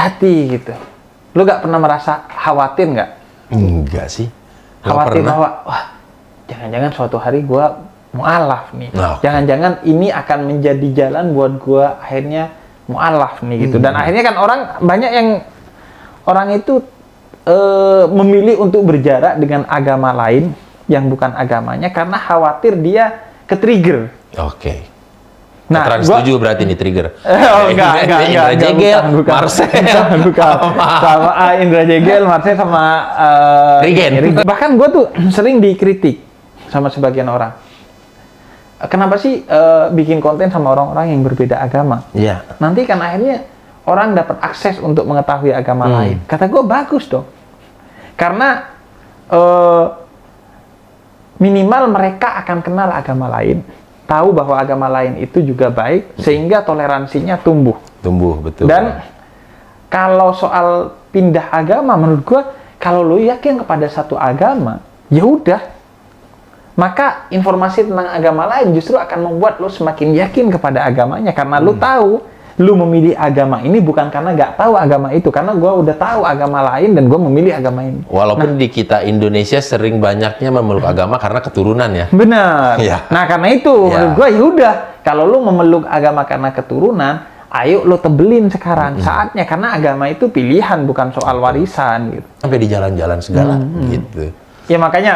hati-hati gitu. Lu nggak pernah merasa khawatir nggak? Enggak sih. Nggak Khawatir pernah. bahwa, wah, jangan-jangan suatu hari gua mu'alaf nih. Nah, Jangan-jangan ini akan menjadi jalan buat gua akhirnya mu'alaf nih gitu. Dan akhirnya kan banyak yang orang itu memilih untuk berjarak dengan agama lain yang bukan agamanya karena khawatir dia ke-trigger. Oke. Nah, Veteran setuju berarti nih trigger. Enggak, Indra Jegel, bukan. Marcel, bukan. Sama Indra Jegel, Marcel sama Rigen. Bahkan gue tuh sering dikritik sama sebagian orang. Kenapa sih bikin konten sama orang-orang yang berbeda agama? Iya. Nanti kan akhirnya orang dapat akses untuk mengetahui agama lain. Kata gue bagus dong. Karena minimal mereka akan kenal agama lain, tahu bahwa agama lain itu juga baik, sehingga toleransinya tumbuh. Tumbuh, betul. Dan kalau soal pindah agama, menurut gua, kalau lu yakin kepada satu agama, ya udah. Maka informasi tentang agama lain justru akan membuat lu semakin yakin kepada agamanya, karena lu tahu lu memilih agama ini bukan karena nggak tahu agama itu, karena gua udah tahu agama lain dan gua memilih agama ini. Walaupun di kita Indonesia sering banyaknya memeluk agama karena keturunan ya. Benar. Ya. Nah, karena itu menurut gua ya udah, kalau lu memeluk agama karena keturunan, ayo lu tebelin sekarang saatnya, karena agama itu pilihan bukan soal warisan gitu. Sampai di jalan-jalan segala gitu. Ya makanya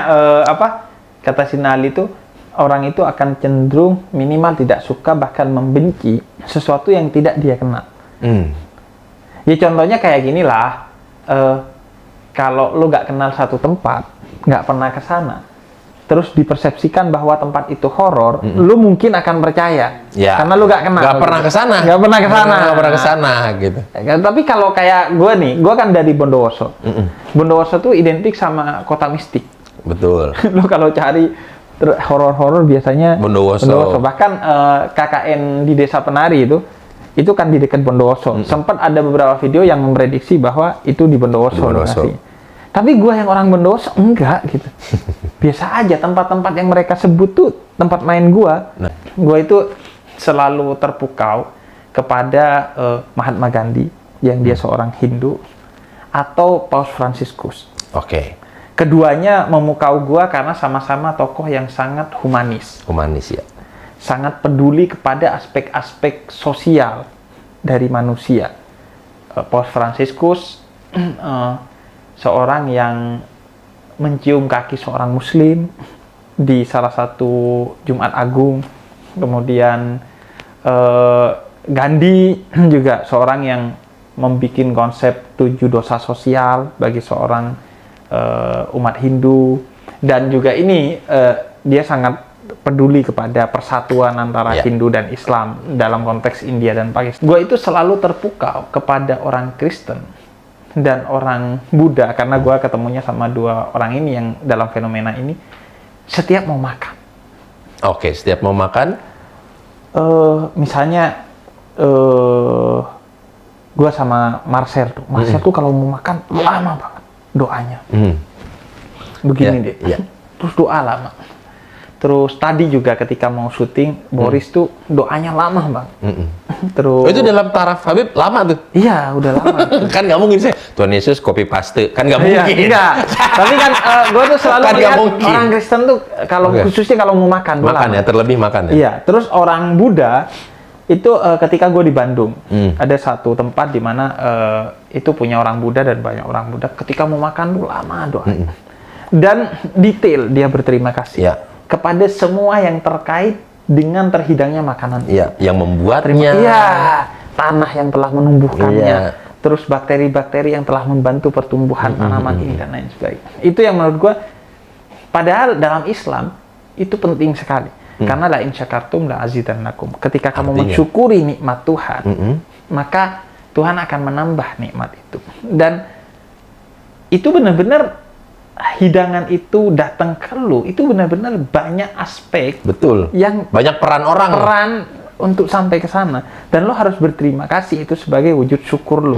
kata Sinali itu, orang itu akan cenderung minimal tidak suka bahkan membenci sesuatu yang tidak dia kenal. Ya contohnya kayak gini lah, kalau lu nggak kenal satu tempat, nggak pernah ke sana, terus dipersepsikan bahwa tempat itu horor, lu mungkin akan percaya, Ya. karena lu nggak kenal. Nggak pernah ke sana. Nggak pernah ke sana. Nggak pernah ke sana gitu. Tapi kalau kayak gue nih, gue kan dari Bondowoso. Bondowoso tuh identik sama kota mistik. Betul. Lu kalau cari horor-horor biasanya Bondowoso. Bahkan KKN di Desa Penari itu kan di dekat Bondowoso. Sempat ada beberapa video yang memprediksi bahwa itu di Bondowoso lokasinya. Tapi gue yang orang Bondowoso enggak gitu. Biasa aja, tempat-tempat yang mereka sebut tuh tempat main gue. Nah. Gue itu selalu terpukau kepada Mahatma Gandhi yang dia seorang Hindu, atau Paus Fransiskus. Oke. Keduanya memukau gua karena sama-sama tokoh yang sangat humanis. Humanis ya. Sangat peduli kepada aspek-aspek sosial dari manusia. Paus Fransiskus seorang yang mencium kaki seorang muslim di salah satu Jumat Agung. Kemudian Gandhi juga seorang yang membuat konsep 7 dosa sosial bagi seorang umat Hindu, dan juga ini dia sangat peduli kepada persatuan antara Hindu dan Islam dalam konteks India dan Pakistan. Gue itu selalu terpukau kepada orang Kristen dan orang Buddha karena gue ketemunya sama dua orang ini yang dalam fenomena ini setiap mau makan. Oke, setiap mau makan? Misalnya gue sama Marcel tuh. Marcel tuh kalau mau makan lama banget doanya. Begini deh. Terus doa lama. Terus tadi juga ketika mau syuting, Boris tuh doanya lama bang. Terus itu dalam taraf Habib lama tuh? Iya, udah lama. Kan nggak mungkin sih Tuhan Yesus copy paste, kan nggak mungkin. Enggak. Tapi kan gue tuh selalu Kan lihat mungkin. orang Kristen tuh kalau khususnya kalau mau makan Makan ya, terlebih makan ya. Iya. Terus orang Buddha itu ketika gue di Bandung ada satu tempat di mana itu punya orang Buddha dan banyak orang Buddha. Ketika mau makan tuh lama doanya. Dan detail dia berterima kasih kepada semua yang terkait dengan terhidangnya makanan. Iya, yang membuatnya. Iya, tanah yang telah menumbuhkannya. Terus bakteri-bakteri yang telah membantu pertumbuhan tanaman ini dan lain sebagainya. Itu yang menurut gue, padahal dalam Islam itu penting sekali. Karena la in syakartum la azidannakum. Ketika kamu mensyukuri nikmat Tuhan, maka Tuhan akan menambah nikmat itu. Dan itu benar-benar hidangan itu datang ke lu, itu benar-benar banyak aspek. Betul. Yang banyak peran orang. Peran untuk sampai ke sana. Dan lo harus berterima kasih itu sebagai wujud syukur lu.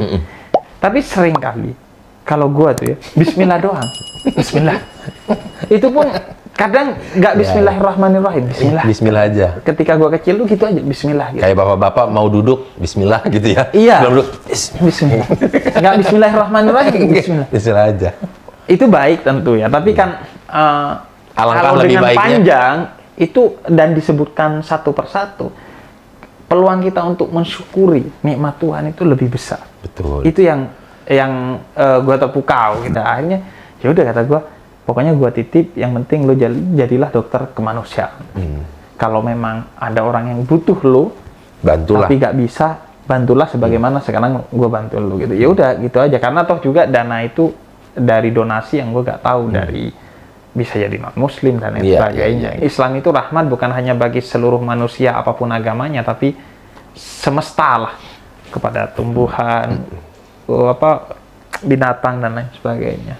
Tapi sering kali kalau gua tuh ya, bismillah doang. Bismillah. Itu pun Kadang nggak Bismillahirrahmanirrahim, Bismillah. Bismillah aja. Ketika gua kecil tuh gitu aja, Bismillah. Gitu. Kayak bapak-bapak mau duduk, Bismillah gitu ya. Iya. Belum duduk, Bismillah. Nggak Bismillahirrahmanirrahim, Bismillah. Bismillah aja. Itu baik tentu ya, tapi kan Alangkah kalau lebih dengan baiknya. panjang itu dan disebutkan satu persatu, peluang kita untuk mensyukuri nikmat Tuhan itu lebih besar. Betul. Itu yang gue terpukau gitu. Akhirnya ya udah kata gue, pokoknya gue titip, yang penting lo jadilah dokter kemanusiaan. Kalau memang ada orang yang butuh lo, Bantulah. tapi gak bisa, bantulah sebagaimana sekarang gue bantu lo gitu. Ya udah gitu aja, karena toh juga dana itu dari donasi yang gue gak tahu, dari bisa jadi non muslim dan lain sebagainya. Islam itu rahmat bukan hanya bagi seluruh manusia apapun agamanya, tapi semesta lah, kepada tumbuhan, binatang dan lain sebagainya.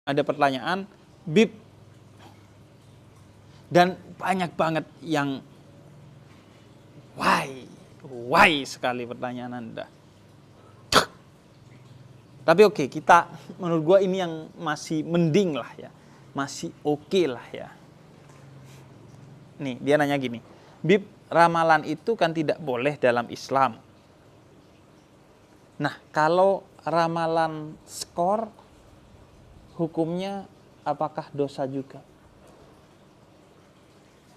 Ada pertanyaan, Bib, dan banyak banget yang why sekali pertanyaan Anda. Tapi oke, kita menurut gua ini yang masih mending lah ya, masih oke lah ya. Nih, dia nanya gini, Bib, ramalan itu kan tidak boleh dalam Islam. Nah, kalau ramalan skor, hukumnya apakah dosa juga?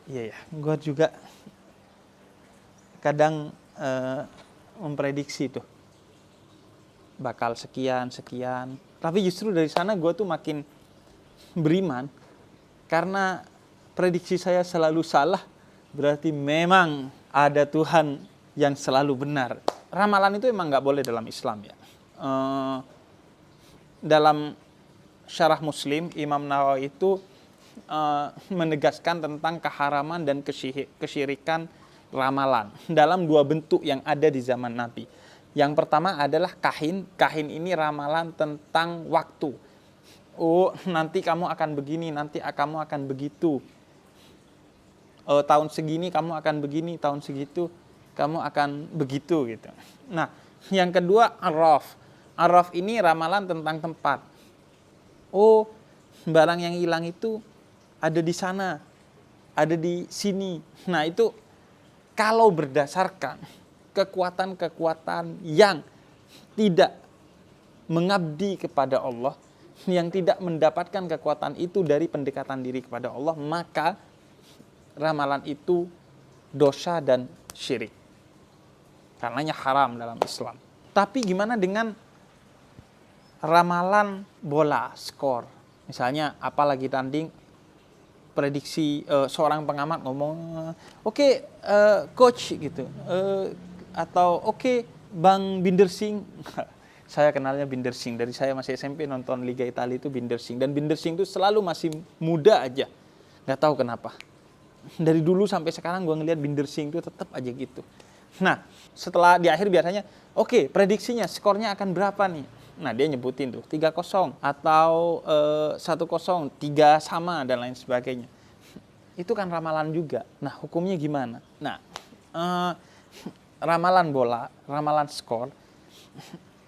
Iya ya, gue juga kadang memprediksi tuh bakal sekian. Tapi justru dari sana gue tuh makin beriman, karena prediksi saya selalu salah, berarti memang ada Tuhan yang selalu benar. Ramalan itu emang nggak boleh dalam Islam ya. Dalam Syarah Muslim, Imam Nawawi itu menegaskan tentang keharaman dan kesyirikan ramalan dalam dua bentuk yang ada di zaman Nabi. Yang pertama adalah kahin. Kahin ini ramalan tentang waktu. Oh, nanti kamu akan begini, nanti kamu akan begitu. Tahun segini kamu akan begini, tahun segitu kamu akan begitu gitu. Nah, yang kedua arraf. Arraf ini ramalan tentang tempat. Oh, barang yang hilang itu ada di sana, ada di sini. Nah, itu kalau berdasarkan kekuatan-kekuatan yang tidak mengabdi kepada Allah, yang tidak mendapatkan kekuatan itu dari pendekatan diri kepada Allah, maka ramalan itu dosa dan syirik. Karenanya haram dalam Islam. Tapi gimana dengan ramalan bola, skor? Misalnya apalagi tanding, prediksi seorang pengamat ngomong, oke, coach gitu, atau oke, Bang Binder Singh. Saya kenalnya Binder Singh dari saya masih SMP, nonton Liga Italia itu Binder Singh, dan Binder Singh itu selalu masih muda aja, nggak tahu kenapa. Dari dulu sampai sekarang gue ngeliat Binder Singh itu tetap aja gitu. Nah, setelah di akhir biasanya, oke, prediksinya skornya akan berapa nih? Nah, dia nyebutin tuh 3-0 atau 1-0, 3 sama dan lain sebagainya. Itu kan ramalan juga. Nah, hukumnya gimana? Nah, ramalan bola, ramalan skor,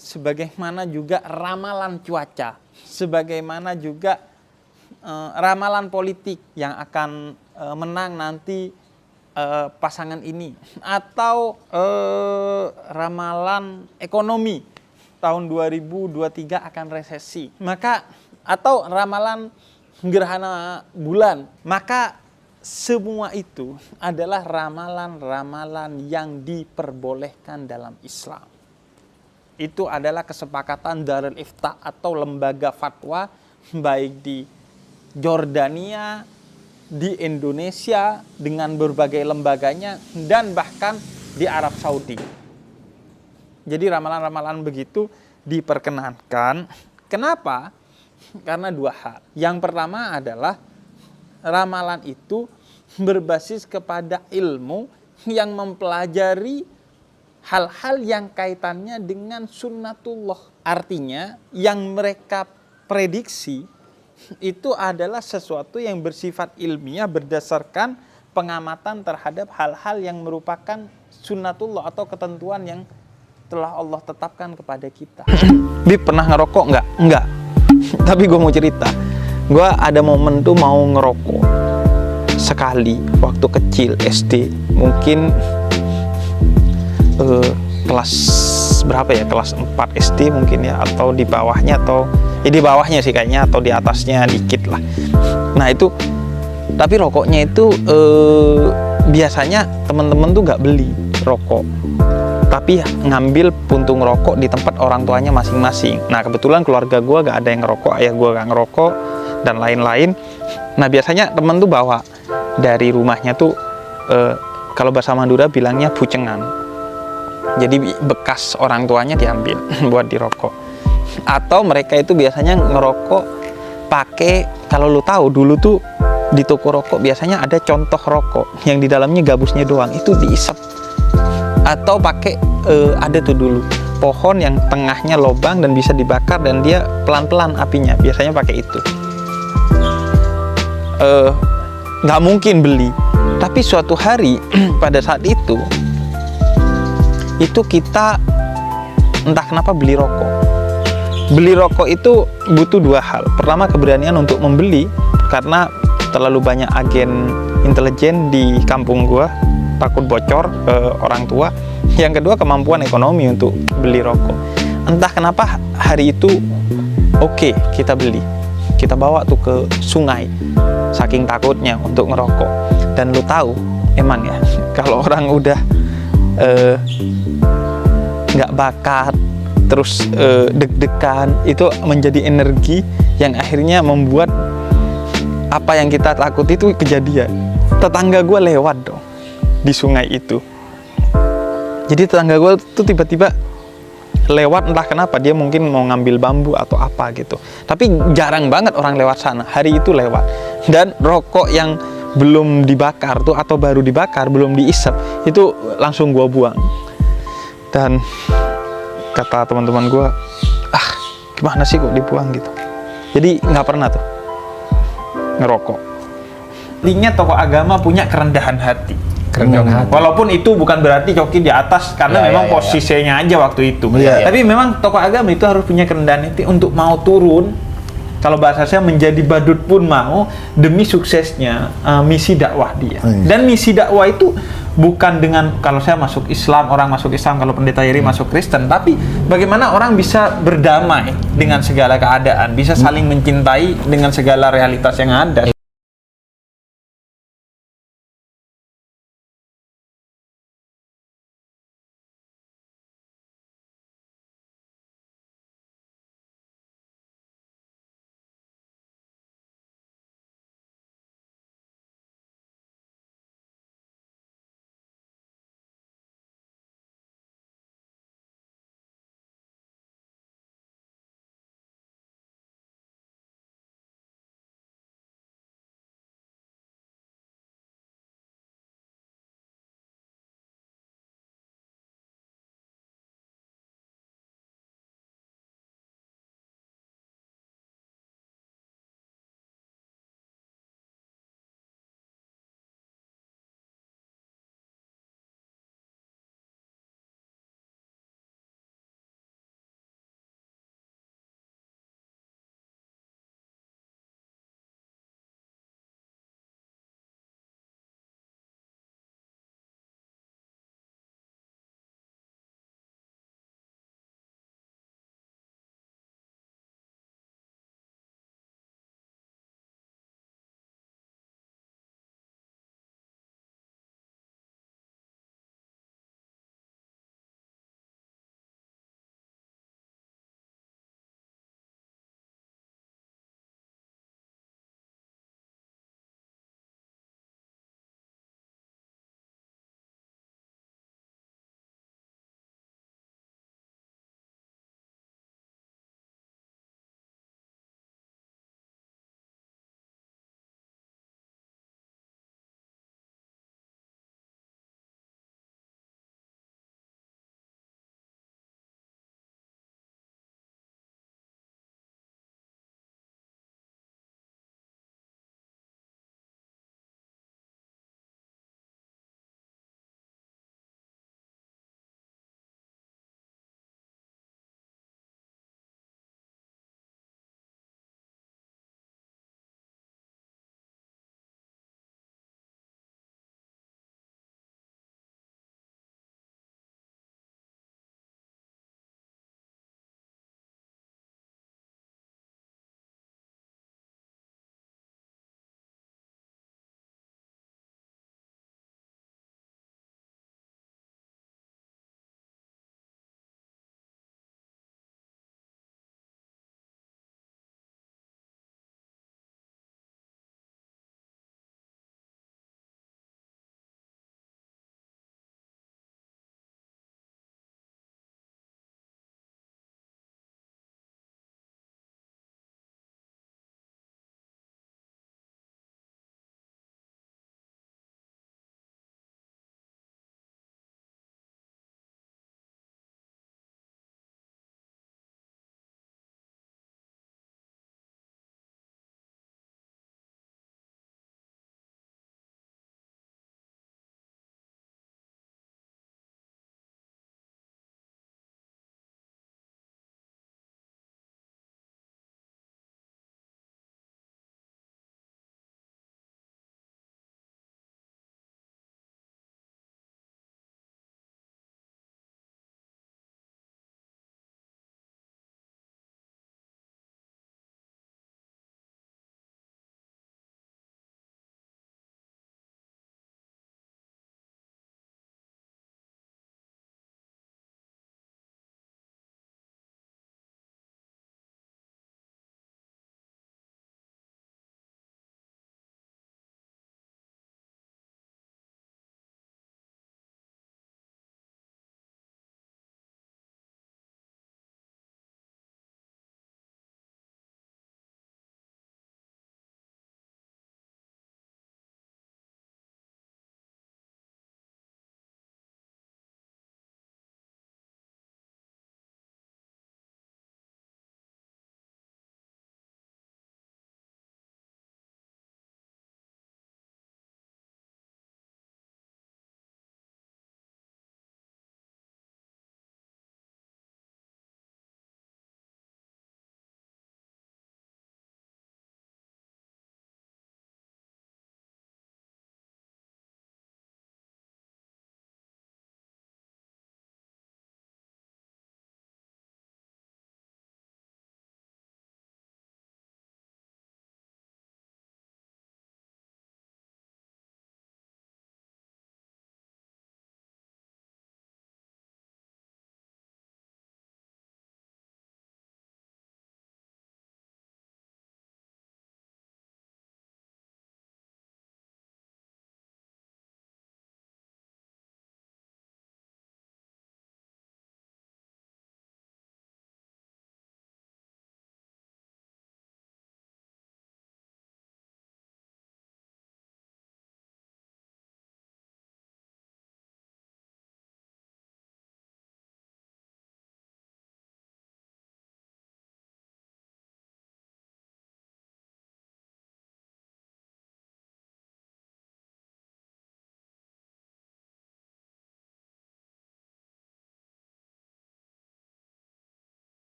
sebagaimana juga ramalan cuaca, sebagaimana juga ramalan politik yang akan menang nanti pasangan ini, atau ramalan ekonomi tahun 2023 akan resesi, maka atau ramalan gerhana bulan, maka semua itu adalah ramalan-ramalan yang diperbolehkan dalam Islam. Itu adalah kesepakatan Darul Ifta atau lembaga fatwa baik di Jordania, di Indonesia dengan berbagai lembaganya, dan bahkan di Arab Saudi. Jadi ramalan-ramalan begitu diperkenankan. Kenapa? Karena dua hal. Yang pertama adalah ramalan itu berbasis kepada ilmu yang mempelajari hal-hal yang kaitannya dengan sunnatullah. Artinya yang mereka prediksi itu adalah sesuatu yang bersifat ilmiah berdasarkan pengamatan terhadap hal-hal yang merupakan sunnatullah atau ketentuan yang telah Allah tetapkan kepada kita. Bib pernah ngerokok nggak? Nggak. Tapi gue mau cerita. Gue ada momen tuh mau ngerokok sekali waktu kecil SD. Mungkin kelas berapa ya, kelas 4 SD mungkin ya, atau di bawahnya, atau ya di bawahnya sih kayaknya, atau di atasnya dikit lah. Nah itu, tapi rokoknya itu biasanya temen-temen tuh gak beli rokok, tapi ngambil puntung rokok di tempat orang tuanya masing-masing. Nah kebetulan keluarga gue gak ada yang ngerokok, ayah gue gak ngerokok dan lain-lain. Nah biasanya temen tuh bawa dari rumahnya tuh kalau bahasa Madura bilangnya bucengan. Jadi bekas orang tuanya diambil buat dirokok. Atau mereka itu biasanya ngerokok pakai, kalau lu tahu dulu tuh di toko rokok biasanya ada contoh rokok yang di dalamnya gabusnya doang, itu diisap. Atau pakai ada tuh dulu pohon yang tengahnya lobang dan bisa dibakar dan dia pelan-pelan apinya, biasanya pakai itu. Nggak mungkin beli. Tapi suatu hari pada saat itu kita entah kenapa beli rokok. Beli rokok itu butuh dua hal. Pertama, keberanian untuk membeli, karena terlalu banyak agen intelijen di kampung gua, takut bocor ke orang tua. Yang kedua, kemampuan ekonomi untuk beli rokok. Entah kenapa hari itu oke, kita beli. Kita bawa tuh ke sungai, saking takutnya untuk ngerokok. Dan lu tahu, emang ya, kalau orang udah nggak bakat, terus deg-degan, itu menjadi energi yang akhirnya membuat apa yang kita takut itu kejadian. Tetangga gue lewat dong di sungai itu. Jadi tetangga gue tuh tiba-tiba lewat, entah kenapa, dia mungkin mau ngambil bambu atau apa gitu. Tapi jarang banget orang lewat sana. Hari itu lewat. Dan rokok yang belum dibakar tuh, atau baru dibakar, belum diisap, itu langsung gue buang. Dan kata teman-teman gue, gimana sih kok dibuang gitu. Jadi nggak pernah tuh ngerokok. Intinya tokoh agama punya kerendahan hati. Walaupun itu bukan berarti Coki di atas, karena memang posisinya aja waktu itu. Tapi memang tokoh agama itu harus punya kerendahan hati untuk mau turun, kalau bahasa saya menjadi badut pun mau, demi suksesnya misi dakwah dia. Dan misi dakwah itu bukan dengan, kalau saya masuk Islam, orang masuk Islam, kalau pendeta Yeri masuk Kristen, tapi bagaimana orang bisa berdamai dengan segala keadaan, bisa saling mencintai dengan segala realitas yang ada.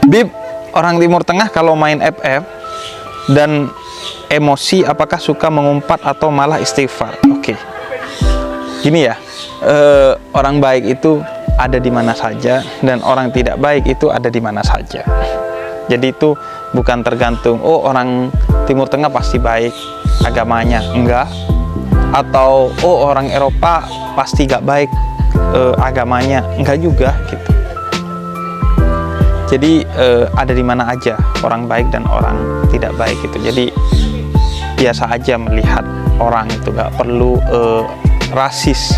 Bib, orang Timur Tengah kalau main FF dan emosi apakah suka mengumpat atau malah istighfar? Oke. Gini ya, orang baik itu ada di mana saja dan orang tidak baik itu ada di mana saja. Jadi itu bukan tergantung, oh orang Timur Tengah pasti baik agamanya, enggak. Atau oh orang Eropa pasti gak baik agamanya, enggak juga gitu. Jadi ada di mana aja orang baik dan orang tidak baik itu. Jadi biasa aja melihat orang itu, gak perlu rasis.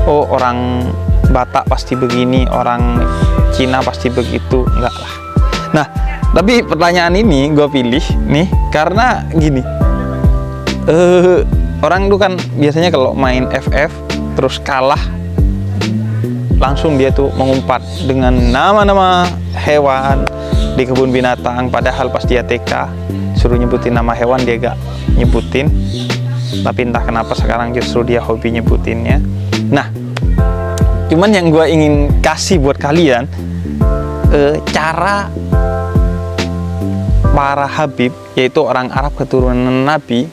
Oh orang Batak pasti begini, orang Cina pasti begitu, enggak lah. Nah, tapi pertanyaan ini gue pilih nih karena gini, orang tuh kan biasanya kalau main FF terus kalah langsung dia tuh mengumpat dengan nama-nama hewan di kebun binatang, padahal pas dia TK suruh nyebutin nama hewan dia gak nyebutin, tapi entah kenapa sekarang justru dia hobi nyebutinnya. Nah, cuman yang gue ingin kasih buat kalian cara para Habib, yaitu orang Arab keturunan Nabi,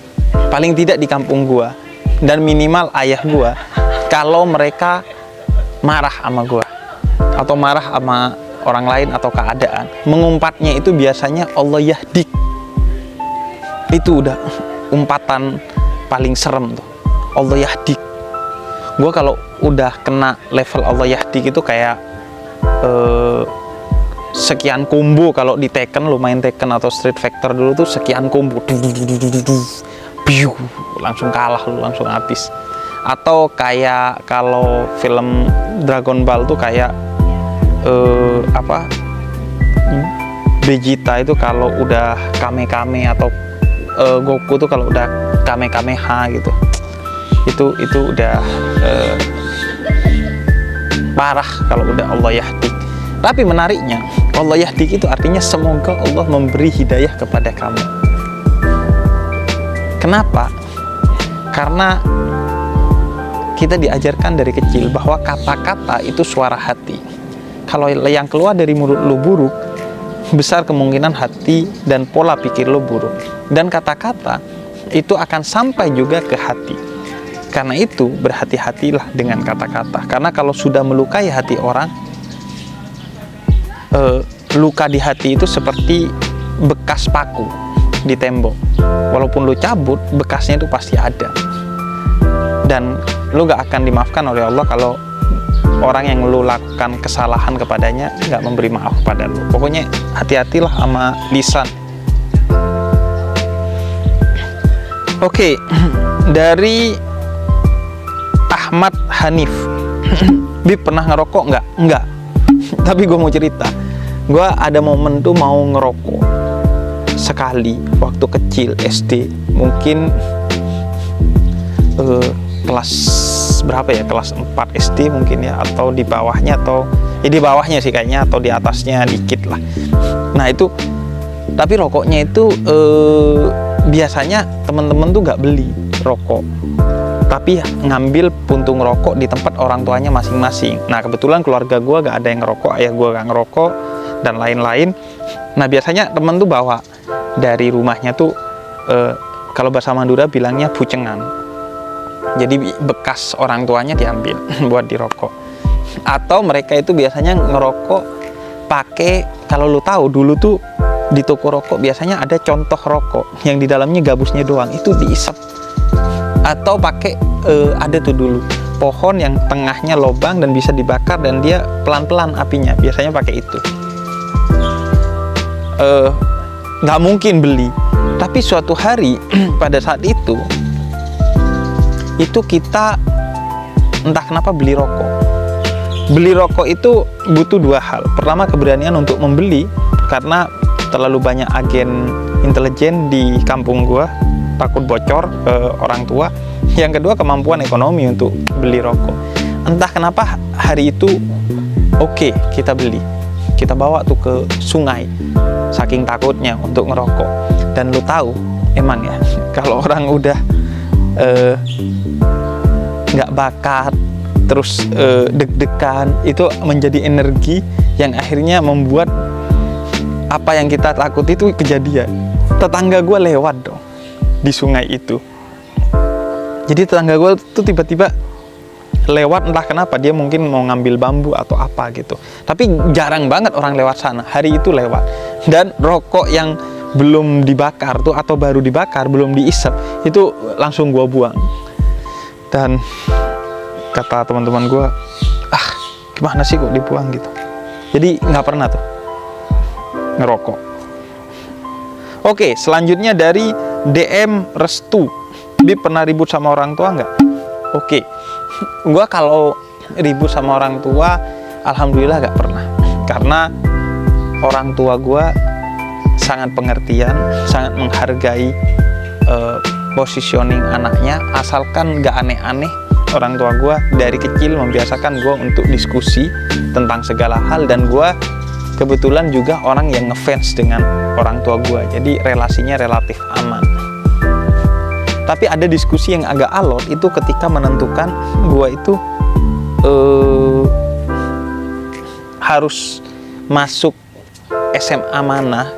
paling tidak di kampung gua dan minimal ayah gua, kalau mereka marah sama gua atau marah sama orang lain atau keadaan, mengumpatnya itu biasanya Allah yahdik. Itu udah umpatan paling serem tuh, Allah yahdik. Gua kalau udah kena level Allah yahdik itu kayak sekian combo. Kalau di Tekken, lu main Tekken atau Street Fighter dulu tuh sekian combo, langsung kalah lu, langsung habis. Atau kayak kalau film Dragon Ball tuh kayak Vegeta itu kalau udah Kame-Kame, atau Goku tuh kalau udah Kame-Kameha gitu, itu udah parah kalau udah Allah yahdik. Tapi menariknya, Allah yahdik itu artinya semoga Allah memberi hidayah kepada kamu. Kenapa? Karena kita diajarkan dari kecil bahwa kata-kata itu suara hati. Kalau yang keluar dari mulut lu buruk, besar kemungkinan hati dan pola pikir lu buruk. Dan kata-kata itu akan sampai juga ke hati. Karena itu berhati-hatilah dengan kata-kata. Karena kalau sudah melukai hati orang, luka di hati itu seperti bekas paku di tembok. Walaupun lu cabut, bekasnya itu pasti ada. Dan lu gak akan dimaafkan oleh Allah kalau orang yang lu lakukan kesalahan kepadanya gak memberi maaf kepada lu. Pokoknya hati-hatilah sama lisan. Oke, dari Ahmad Hanif. Bib, pernah ngerokok nggak? Nggak. Tapi gue mau cerita. Gue ada momen tuh mau ngerokok sekali waktu kecil SD. Mungkin kelas berapa ya? Kelas 4 SD mungkin ya, atau di bawahnya, atau ya di bawahnya sih kayaknya, atau di atasnya dikit lah. Nah itu, tapi rokoknya itu biasanya temen-temen tuh nggak beli rokok, tapi ngambil puntung rokok di tempat orang tuanya masing-masing. Nah kebetulan keluarga gue gak ada yang ngerokok, ayah gue gak ngerokok, dan lain-lain. Nah biasanya temen tuh bawa dari rumahnya tuh, kalau bahasa Madura bilangnya bucengan. Jadi bekas orang tuanya diambil buat dirokok. Atau mereka itu biasanya ngerokok pakai, kalau lu tahu dulu tuh di toko rokok biasanya ada contoh rokok yang di dalamnya gabusnya doang, itu diisep. Atau pakai ada tuh dulu pohon yang tengahnya lobang dan bisa dibakar dan dia pelan-pelan apinya, biasanya pakai itu. Nggak mungkin beli, tapi suatu hari pada saat itu kita entah kenapa beli rokok. Beli rokok itu butuh dua hal. Pertama, keberanian untuk membeli, karena terlalu banyak agen intelijen di kampung gua, takut bocor ke orang tua. Yang kedua, kemampuan ekonomi untuk beli rokok. Entah kenapa hari itu oke, kita beli, kita bawa tuh ke sungai, saking takutnya untuk ngerokok. Dan lu tahu emang ya, kalau orang udah nggak bakat, terus deg-degan, itu menjadi energi yang akhirnya membuat apa yang kita takut itu kejadian. Tetangga gue lewat dong di sungai itu. Jadi tetangga gue tuh tiba-tiba lewat, entah kenapa dia mungkin mau ngambil bambu atau apa gitu. Tapi jarang banget orang lewat sana. Hari itu lewat. Dan rokok yang belum dibakar tuh atau baru dibakar, belum diisap, itu langsung gue buang. Dan kata teman-teman gue, gimana sih kok dibuang gitu. Jadi nggak pernah tuh ngerokok. Oke, selanjutnya dari DM Restu. Bib, pernah ribut sama orang tua nggak? Oke, gue kalau ribut sama orang tua, alhamdulillah nggak pernah. Karena orang tua gue sangat pengertian, sangat menghargai positioning anaknya, asalkan nggak aneh-aneh. Orang tua gue dari kecil membiasakan gue untuk diskusi tentang segala hal, dan gue kebetulan juga orang yang ngefans dengan orang tua gue, jadi relasinya relatif aman. Tapi ada diskusi yang agak alot itu ketika menentukan gue itu harus masuk SMA mana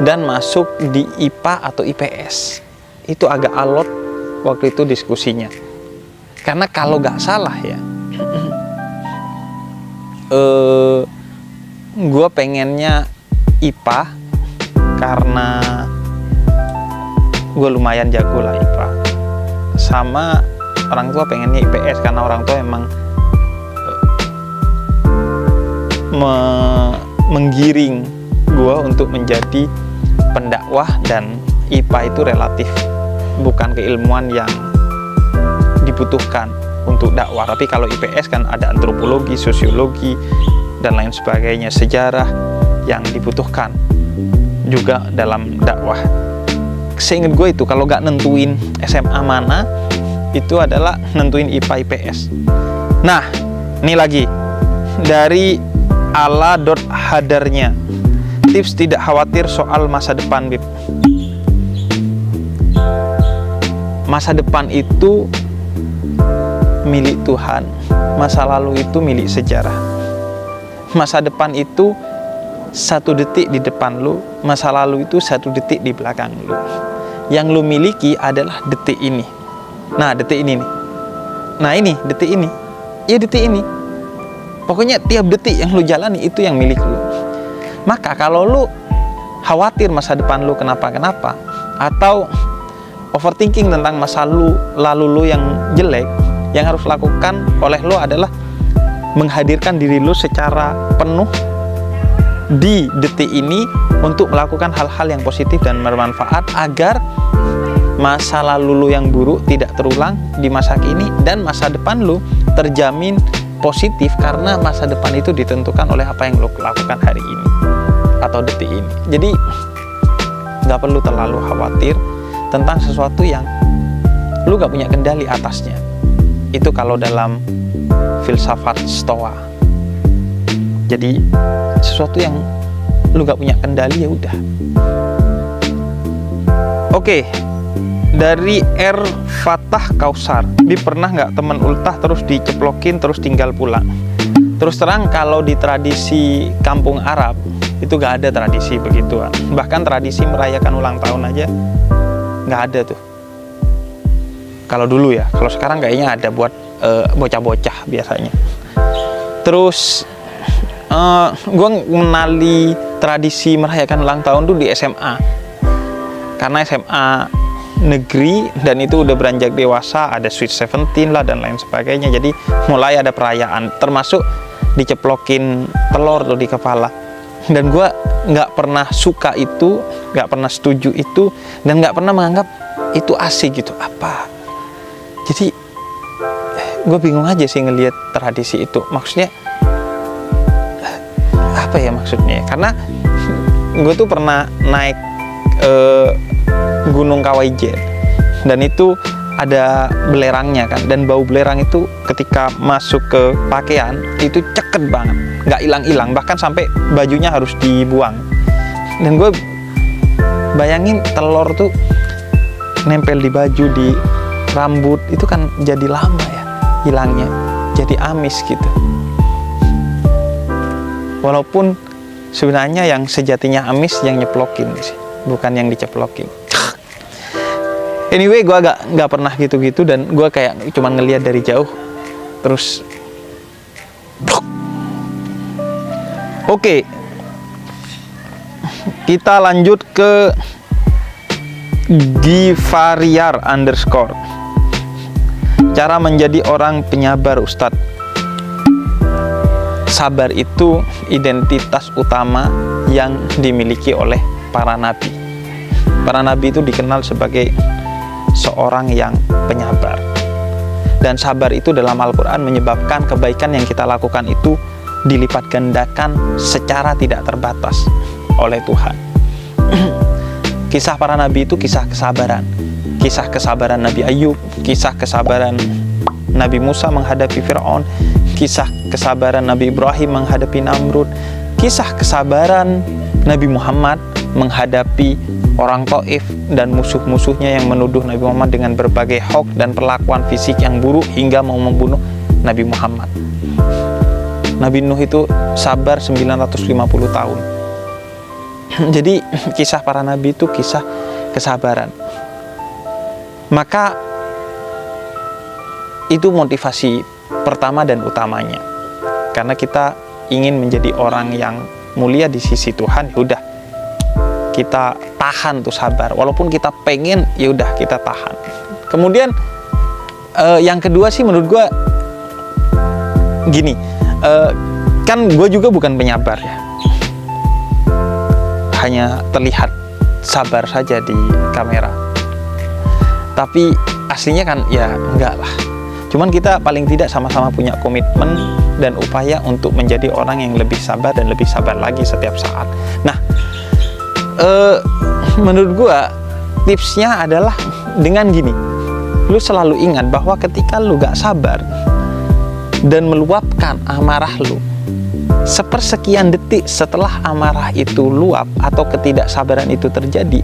dan masuk di IPA atau IPS. Itu agak alot waktu itu diskusinya. Karena kalau nggak salah ya, gue pengennya IPA karena gue lumayan jago lah IPA. Sama orang tua pengennya IPS karena orang tua emang menggiring gue untuk menjadi pendakwah, dan IPA itu relatif bukan keilmuan yang dibutuhkan untuk dakwah. Tapi kalau IPS kan ada antropologi, sosiologi, dan lain sebagainya, sejarah yang dibutuhkan juga dalam dakwah. Seingat gue itu kalau nggak nentuin SMA mana, itu adalah nentuin IPA IPS. Nah, ini lagi dari ala.hadarnya. Tips tidak khawatir soal masa depan, Bib. Masa depan itu milik Tuhan, masa lalu itu milik sejarah. Masa depan itu 1 detik di depan lu, masa lalu itu 1 detik di belakang lu. Yang lu miliki adalah detik ini. Nah, detik ini nih. Nah, ini detik ini. Iya, detik ini. Pokoknya tiap detik yang lu jalani itu yang milik lu. Maka kalau lu khawatir masa depan lu kenapa-kenapa, atau overthinking tentang masa lalu lu yang jelek, yang harus lakukan oleh lu adalah menghadirkan diri lu secara penuh di detik ini untuk melakukan hal-hal yang positif dan bermanfaat agar masa lalu lu yang buruk tidak terulang di masa kini, dan masa depan lu terjamin positif karena masa depan itu ditentukan oleh apa yang lu lakukan hari ini atau detik ini. Jadi nggak perlu terlalu khawatir tentang sesuatu yang lu nggak punya kendali atasnya. Itu kalau dalam filsafat Stoa. Jadi sesuatu yang lu gak punya kendali ya udah. Oke, dari R Fatah Kausar. Pernah nggak temen ultah terus diceplokin terus tinggal pulang? Terus terang kalau di tradisi kampung Arab itu gak ada tradisi begituan. Bahkan tradisi merayakan ulang tahun aja nggak ada tuh. Kalau dulu ya, kalau sekarang kayaknya ada buat bocah-bocah biasanya. Terus gue mengenali tradisi merayakan ulang tahun tuh di SMA, karena SMA negeri dan itu udah beranjak dewasa, ada Sweet 17 lah dan lain sebagainya. Jadi mulai ada perayaan, termasuk diceplokin telur tuh di kepala. Dan gue nggak pernah suka itu, nggak pernah setuju itu, dan nggak pernah menganggap itu asik gitu. Apa? Jadi gue bingung aja sih ngelihat tradisi itu. Maksudnya apa ya maksudnya? Karena gue tuh pernah naik Gunung Kawaijen, dan itu ada belerangnya kan, dan bau belerang itu ketika masuk ke pakaian itu ceket banget, nggak hilang-hilang, bahkan sampai bajunya harus dibuang. Dan gue bayangin telur tuh nempel di baju, di rambut, itu kan jadi lama ya hilangnya, jadi amis gitu. Walaupun Sebenarnya yang sejatinya amis yang nyeplokin sih, bukan yang diceplokin. Anyway, gue nggak pernah gitu-gitu, dan gue kayak cuma ngelihat dari jauh, terus oke. Kita lanjut ke Givariar _ cara menjadi orang penyabar, Ustadz. Sabar itu identitas utama yang dimiliki oleh para nabi. Para nabi itu dikenal sebagai seorang yang penyabar. Dan sabar itu dalam Al-Quran menyebabkan kebaikan yang kita lakukan itu dilipat gandakan secara tidak terbatas oleh Tuhan. Kisah para nabi itu kisah kesabaran. Kisah kesabaran Nabi Ayub, kisah kesabaran Nabi Musa menghadapi Fir'aun, kisah kesabaran Nabi Ibrahim menghadapi Namrud, kisah kesabaran Nabi Muhammad menghadapi orang Taif dan musuh-musuhnya yang menuduh Nabi Muhammad dengan berbagai hoax dan perlakuan fisik yang buruk hingga mau membunuh Nabi Muhammad. Nabi Nuh itu sabar 950 tahun. Jadi kisah para nabi itu kisah kesabaran. Maka itu motivasi pertama dan utamanya. Karena kita ingin menjadi orang yang mulia di sisi Tuhan, yaudah kita tahan tuh sabar. Walaupun kita pengen, yaudah kita tahan. Kemudian yang kedua sih menurut gue gini, kan gue juga bukan penyabar ya, hanya terlihat sabar saja di kamera, tapi aslinya kan ya enggak lah. Cuman kita paling tidak sama-sama punya komitmen dan upaya untuk menjadi orang yang lebih sabar dan lebih sabar lagi setiap saat. Nah, menurut gua tipsnya adalah dengan gini, lu selalu ingat bahwa ketika lu gak sabar dan meluapkan amarah lu, sepersekian detik setelah amarah itu luap atau ketidaksabaran itu terjadi,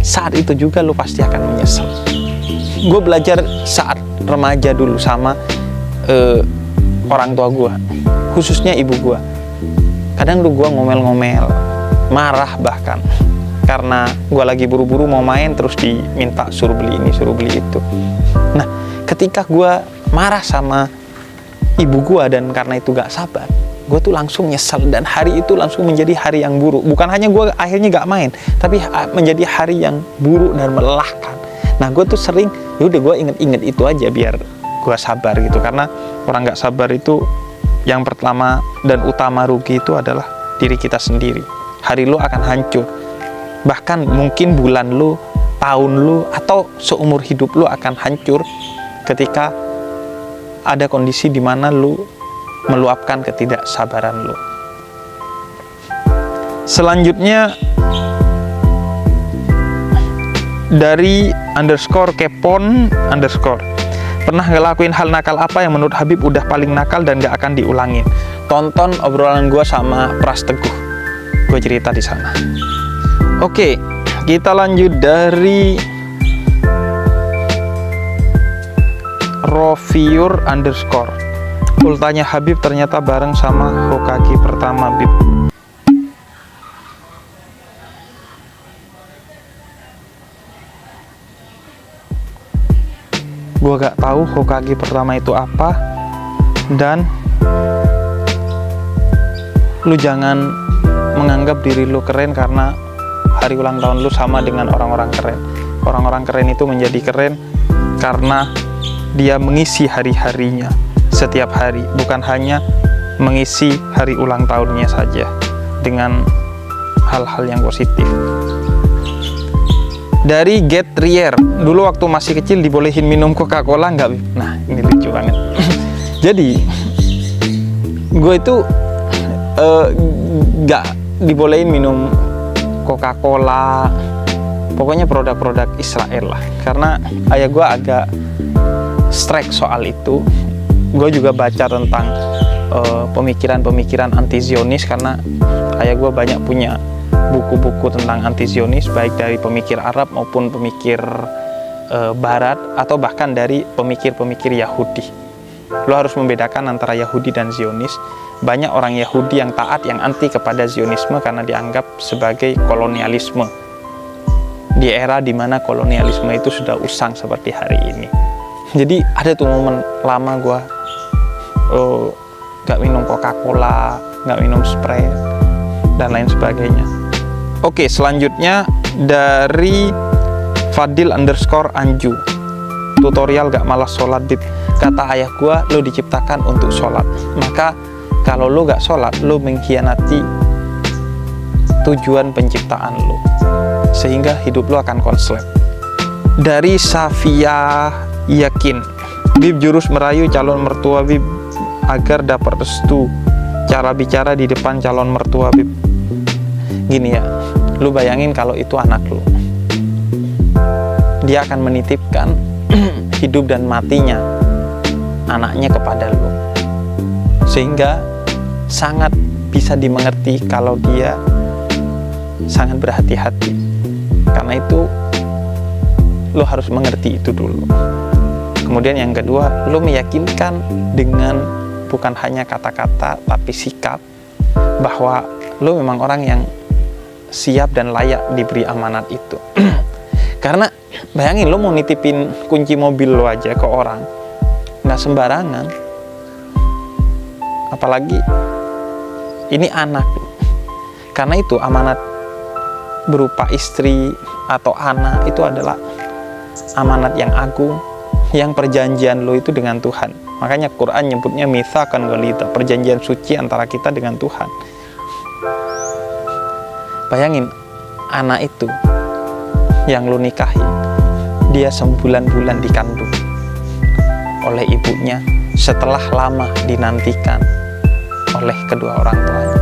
saat itu juga lu pasti akan menyesal. Gue belajar saat remaja dulu sama orang tua gue, khususnya ibu gue. Kadang gue ngomel-ngomel, marah bahkan, karena gue lagi buru-buru mau main terus diminta suruh beli ini, suruh beli itu. Nah, ketika gue marah sama ibu gue dan karena itu gak sabar, gue tuh langsung nyesel, dan hari itu langsung menjadi hari yang buruk. Bukan hanya gue akhirnya gak main, tapi menjadi hari yang buruk dan melelahkan. Nah, gue tuh sering, yaudah gue inget-inget itu aja biar gue sabar gitu. Karena orang gak sabar itu yang pertama dan utama rugi itu adalah diri kita sendiri. Hari lu akan hancur. Bahkan mungkin bulan lu, tahun lu, atau seumur hidup lu akan hancur ketika ada kondisi di mana lu meluapkan ketidaksabaran lu. Selanjutnya dari _kepon_, pernah ngelakuin hal nakal apa yang menurut Habib udah paling nakal dan gak akan diulangin? Tonton obrolan gue sama Pras Teguh, gue cerita di sana. Oke, kita lanjut dari Rofiur _ ultanya Habib ternyata bareng sama Hokage pertama Bib. Gue gak tahu Hokage pertama itu apa, dan lu jangan menganggap diri lu keren karena hari ulang tahun lu sama dengan orang-orang keren. Orang-orang keren itu menjadi keren karena dia mengisi hari-harinya setiap hari, bukan hanya mengisi hari ulang tahunnya saja dengan hal-hal yang positif. Dari Get Rier, dulu waktu masih kecil dibolehin minum Coca-Cola nggak? Nah, ini lucu banget. Jadi gue itu nggak dibolehin minum Coca-Cola, pokoknya produk-produk Israel lah, karena ayah gue agak strike soal itu. Gue juga baca tentang pemikiran-pemikiran anti-Zionis, karena ayah gue banyak punya buku-buku tentang anti-Zionis, baik dari pemikir Arab maupun pemikir Barat, atau bahkan dari pemikir-pemikir Yahudi. Lo harus membedakan antara Yahudi dan Zionis. banyak orang Yahudi yang taat, yang anti kepada Zionisme karena dianggap sebagai kolonialisme di era dimana kolonialisme itu sudah usang seperti hari ini. Jadi ada tuh momen lama gue gak minum Coca-Cola, gak minum Sprite, dan lain sebagainya. Oke, selanjutnya dari Fadil_Anju, tutorial gak malas sholat Bib. Kata ayah gue, lo diciptakan untuk sholat, maka kalau lo gak sholat, lo mengkhianati tujuan penciptaan lo, sehingga hidup lo akan konslet. Dari Safia Yakin, Bib, jurus merayu calon mertua Bib agar dapat restu, cara bicara di depan calon mertua Bib. Gini ya, lu bayangin kalau itu anak lu, dia akan menitipkan hidup dan matinya anaknya kepada lu, sehingga sangat bisa dimengerti kalau dia sangat berhati-hati. Karena itu lu harus mengerti itu dulu. Kemudian yang kedua, lu meyakinkan dengan bukan hanya kata-kata tapi sikap bahwa lu memang orang yang siap dan layak diberi amanat itu. Karena bayangin, lu mau nitipin kunci mobil lu aja ke orang nggak sembarangan, apalagi ini anak. Karena itu amanat berupa istri atau anak itu adalah amanat yang agung, yang perjanjian lo itu dengan Tuhan. Makanya Quran nyebutnya mitsaqan ghalidha, perjanjian suci antara kita dengan Tuhan. Bayangin, anak itu yang lo nikahi, dia 9 bulan dikandung oleh ibunya, setelah lama dinantikan oleh kedua orang tuanya,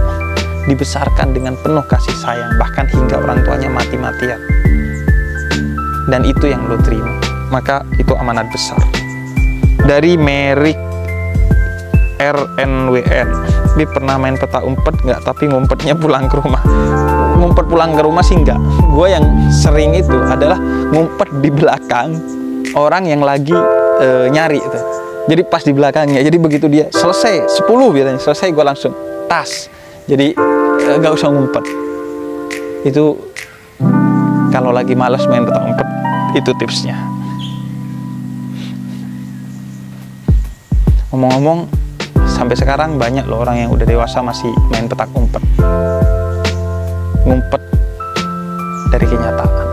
dibesarkan dengan penuh kasih sayang, bahkan hingga orang tuanya mati-matian, dan itu yang lo terima, maka itu amanat besar. Dari Merik RNWN, Bib pernah main peta umpet nggak? Tapi ngumpetnya pulang ke rumah. Ngumpet pulang ke rumah sih nggak. Gue yang sering itu adalah ngumpet di belakang orang yang lagi nyari itu. Jadi pas di belakangnya, jadi begitu dia selesai 10 biasanya selesai, gue langsung tas. Jadi nggak usah ngumpet. Itu kalau lagi malas main peta umpet, itu tipsnya. Ngomong-ngomong, sampai sekarang banyak loh orang yang udah dewasa masih main petak umpet. Ngumpet dari kenyataan.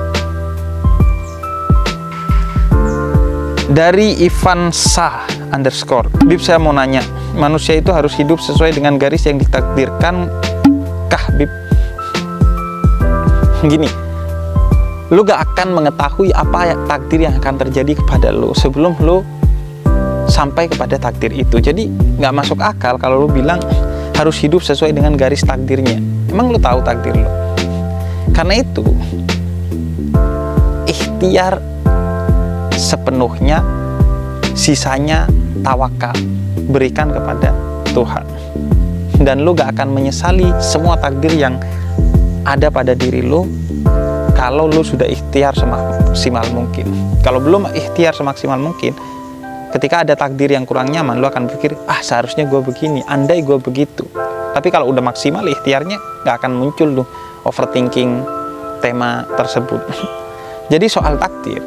Dari Ivan Sah _ Bib, saya mau nanya, manusia itu harus hidup sesuai dengan garis yang ditakdirkan kah Bib? Gini, lu gak akan mengetahui apa takdir yang akan terjadi kepada lu sebelum lu sampai kepada takdir itu. Jadi gak masuk akal kalau lu bilang harus hidup sesuai dengan garis takdirnya. Emang lu tahu takdir lu? Karena itu ikhtiar sepenuhnya, sisanya tawakal, berikan kepada Tuhan. Dan lu gak akan menyesali semua takdir yang ada pada diri lu kalau lu sudah ikhtiar semaksimal mungkin. Kalau belum ikhtiar semaksimal mungkin, ketika ada takdir yang kurang nyaman, lu akan pikir, seharusnya gue begini, andai gue begitu. Tapi kalau udah maksimal ikhtiarnya, gak akan muncul tuh overthinking tema tersebut. Jadi soal takdir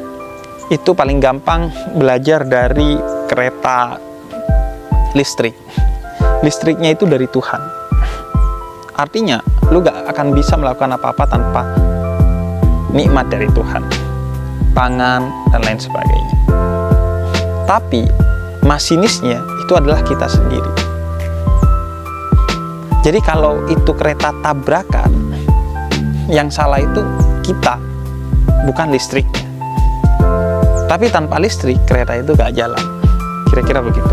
itu paling gampang belajar dari kereta listrik. Listriknya itu dari Tuhan. Artinya lu gak akan bisa melakukan apa-apa tanpa nikmat dari Tuhan, pangan dan lain sebagainya. Tapi masinisnya itu adalah kita sendiri. Jadi kalau itu kereta tabrakan, yang salah itu kita, bukan listriknya. Tapi tanpa listrik kereta itu gak jalan. Kira-kira begitu.